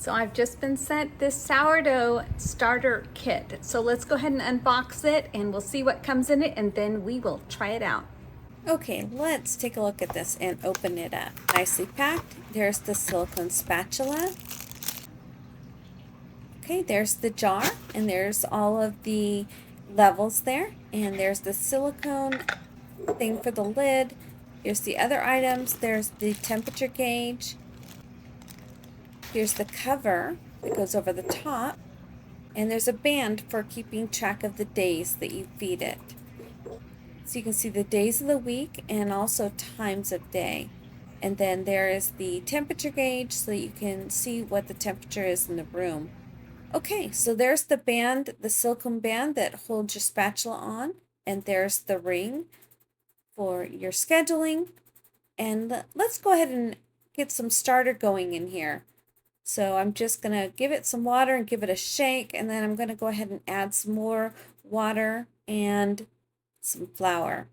So I've just been sent this sourdough starter kit. So let's go ahead and unbox it and we'll see what comes in it and then we will try it out. Okay, let's take a look at this and open it up. Nicely packed. There's the silicone spatula. Okay, there's the jar and there's all of the levels there. And there's the silicone thing for the lid. Here's the other items. There's the temperature gauge. Here's the cover that goes over the top. And there's a band for keeping track of the days that you feed it. So you can see the days of the week and also times of day. And then there is the temperature gauge so you can see what the temperature is in the room. Okay, so there's the band, the silicone band that holds your spatula on. And there's the ring for your scheduling. And let's go ahead and get some starter going in here. So I'm just going to give it some water and give it a shake. And then I'm going to go ahead and add some more water and some flour.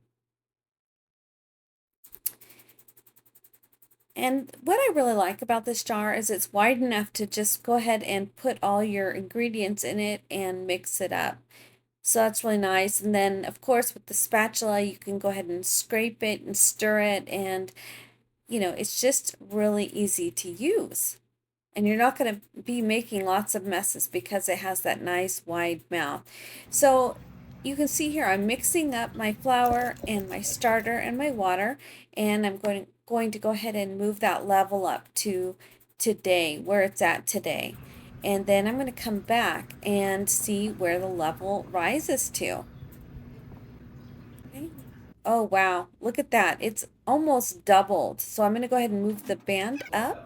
And what I really like about this jar is it's wide enough to just go ahead and put all your ingredients in it and mix it up. So that's really nice. And then of course with the spatula you can go ahead and scrape it and stir it, and it's just really easy to use. And you're not going to be making lots of messes because it has that nice wide mouth. So you can see here I'm mixing up my flour and my starter and my water, and I'm going to go ahead and move that level up to today, where it's at today. And then I'm going to come back and see where the level rises to. Okay. Oh wow, look at that. It's almost doubled. So I'm going to go ahead and move the band up.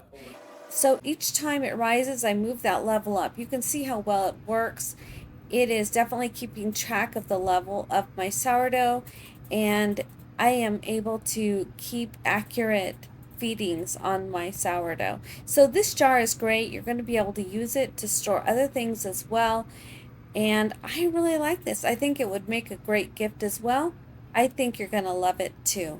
So each time it rises, I move that level up. You can see how well it works. It is definitely keeping track of the level of my sourdough, and I am able to keep accurate feedings on my sourdough. So this jar is great. You're going to be able to use it to store other things as well. And I really like this. I think it would make a great gift as well. I think you're going to love it too.